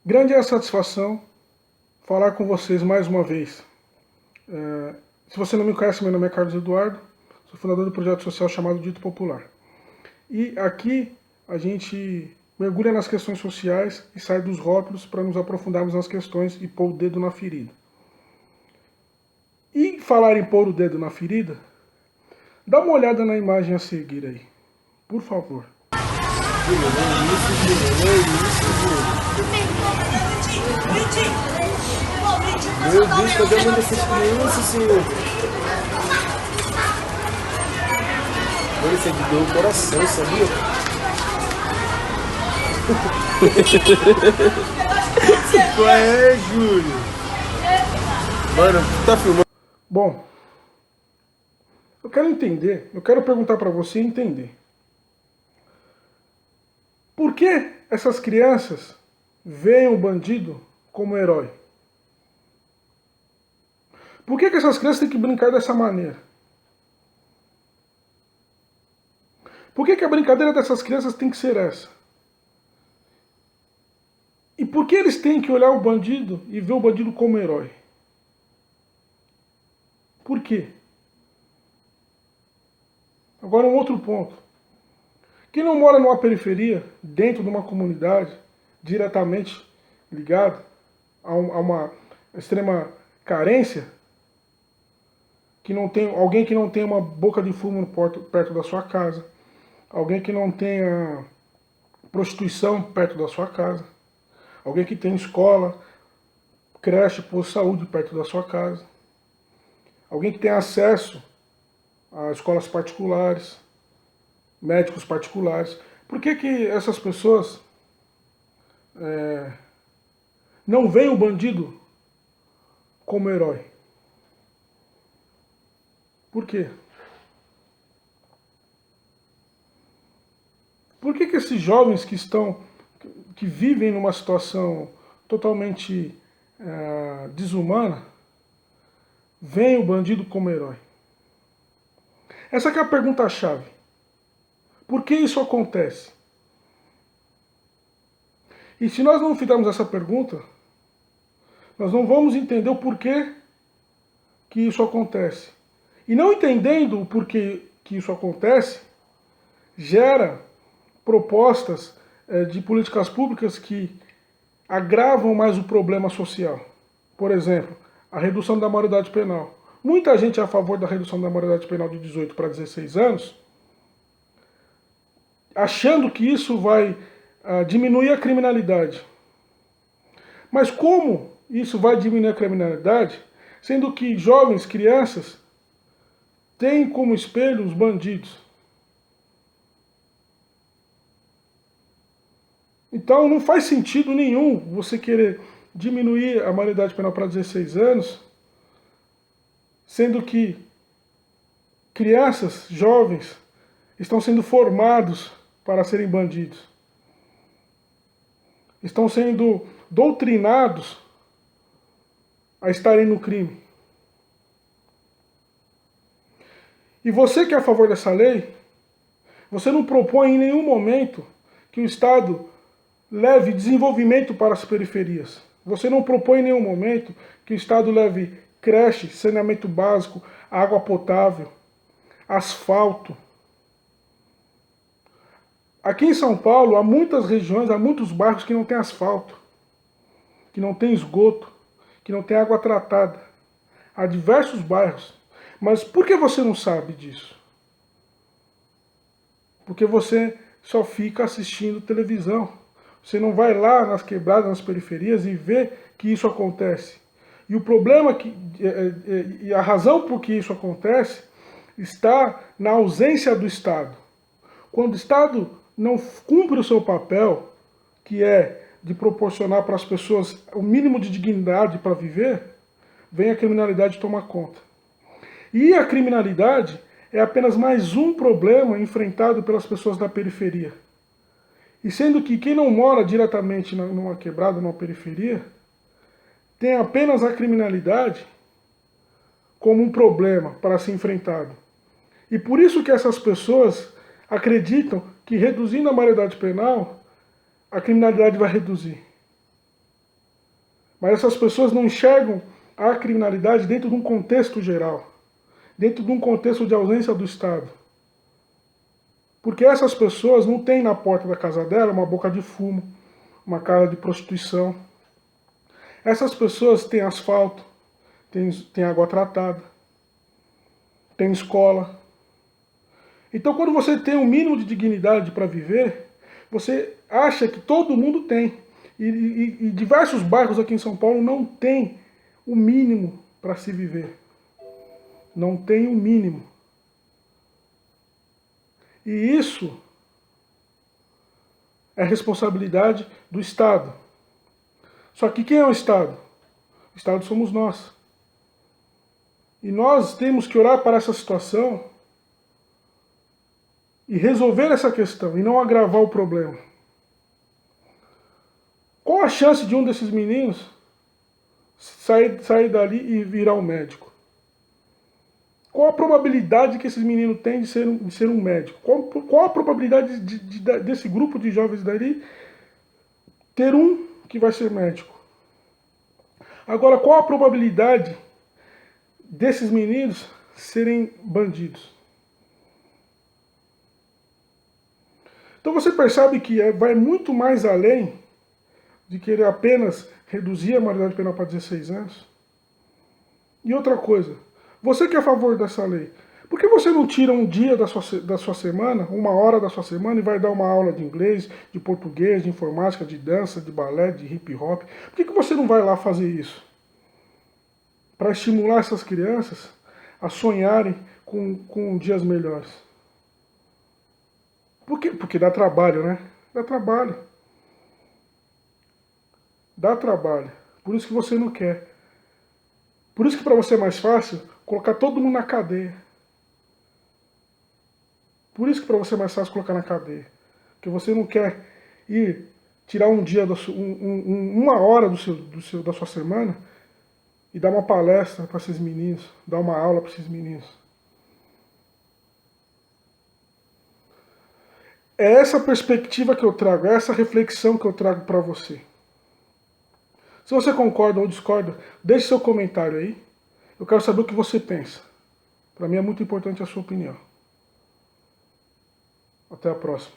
Grande é a satisfação falar com vocês mais uma vez. Se você não me conhece, meu nome é Carlos Eduardo, sou fundador do projeto social chamado Dito Popular. E aqui a gente mergulha nas questões sociais e sai dos rótulos para nos aprofundarmos nas questões e pôr o dedo na ferida. E falar em pôr o dedo na ferida, dá uma olhada na imagem a seguir aí, por favor. Meu Deus, cadê a mãe dessas crianças, senhor? Mano, isso é de dor no coração, sabia? Qual é, Júlio? Mano, tu tá filmando? Bom, eu quero perguntar para você entender. Por que essas crianças veem o bandido como herói? Por que essas crianças têm que brincar dessa maneira? Por que a brincadeira dessas crianças tem que ser essa? E por que eles têm que olhar o bandido e ver o bandido como herói? Por quê? Agora um outro ponto. Quem não mora numa periferia, dentro de uma comunidade, diretamente ligado a uma extrema carência, alguém que não tem uma boca de fumo perto da sua casa, alguém que não tenha prostituição perto da sua casa, alguém que tem escola, creche, posto de saúde perto da sua casa, alguém que tem acesso a escolas particulares, médicos particulares. Por que essas pessoas não veem o bandido como herói? Por quê? Por que esses jovens que vivem numa situação totalmente desumana, veem o bandido como herói? Essa que é a pergunta-chave. Por que isso acontece? E se nós não fizermos essa pergunta, nós não vamos entender o porquê que isso acontece. E não entendendo o porquê que isso acontece, gera propostas de políticas públicas que agravam mais o problema social. Por exemplo, a redução da maioridade penal. Muita gente é a favor da redução da maioridade penal de 18 para 16 anos, achando que isso vai diminuir a criminalidade. Mas como isso vai diminuir a criminalidade, sendo que jovens, crianças, têm como espelho os bandidos? Então não faz sentido nenhum você querer diminuir a maioridade penal para 16 anos, sendo que crianças, jovens, estão sendo formados para serem bandidos. Estão sendo doutrinados a estarem no crime. E você que é a favor dessa lei, você não propõe em nenhum momento que o Estado leve desenvolvimento para as periferias. Você não propõe em nenhum momento que o Estado leve creche, saneamento básico, água potável, asfalto. Aqui em São Paulo, há muitas regiões, há muitos bairros que não tem asfalto, que não tem esgoto, que não tem água tratada. Há diversos bairros. Mas por que você não sabe disso? Porque você só fica assistindo televisão. Você não vai lá nas quebradas, nas periferias e vê que isso acontece. E o problema e a razão por que isso acontece está na ausência do Estado. Quando o Estado não cumpre o seu papel, que é de proporcionar para as pessoas o mínimo de dignidade para viver, vem a criminalidade tomar conta. E a criminalidade é apenas mais um problema enfrentado pelas pessoas da periferia. E sendo que quem não mora diretamente numa quebrada, numa periferia, tem apenas a criminalidade como um problema para ser enfrentado. E por isso que essas pessoas acreditam que reduzindo a maioridade penal, a criminalidade vai reduzir. Mas essas pessoas não enxergam a criminalidade dentro de um contexto geral, dentro de um contexto de ausência do Estado. Porque essas pessoas não têm na porta da casa dela uma boca de fumo, uma casa de prostituição. Essas pessoas têm asfalto, têm água tratada, têm escola. Então, quando você tem um mínimo de dignidade para viver, você acha que todo mundo tem. E diversos bairros aqui em São Paulo não tem o mínimo para se viver. Não tem o mínimo. E isso é responsabilidade do Estado. Só que quem é o Estado? O Estado somos nós. E nós temos que olhar para essa situação e resolver essa questão, e não agravar o problema. Qual a chance de um desses meninos sair dali e virar um médico? Qual a probabilidade que esses meninos têm de ser um médico? Qual a probabilidade desse grupo de jovens dali ter um que vai ser médico? Agora, qual a probabilidade desses meninos serem bandidos? Então você percebe que vai muito mais além de querer apenas reduzir a maioridade penal para 16 anos. E outra coisa, você que é a favor dessa lei, por que você não tira um dia da sua semana, uma hora da sua semana, e vai dar uma aula de inglês, de português, de informática, de dança, de balé, de hip hop? Por que você não vai lá fazer isso? Para estimular essas crianças a sonharem com dias melhores. Por quê? Porque dá trabalho, né? Dá trabalho. Dá trabalho. Por isso que você não quer. Por isso que para você é mais fácil colocar todo mundo na cadeia. Por isso que para você é mais fácil colocar na cadeia. Porque você não quer ir tirar um dia, uma hora da sua semana e dar uma palestra para esses meninos, dar uma aula para esses meninos. É essa perspectiva que eu trago, é essa reflexão que eu trago para você. Se você concorda ou discorda, deixe seu comentário aí. Eu quero saber o que você pensa. Para mim é muito importante a sua opinião. Até a próxima.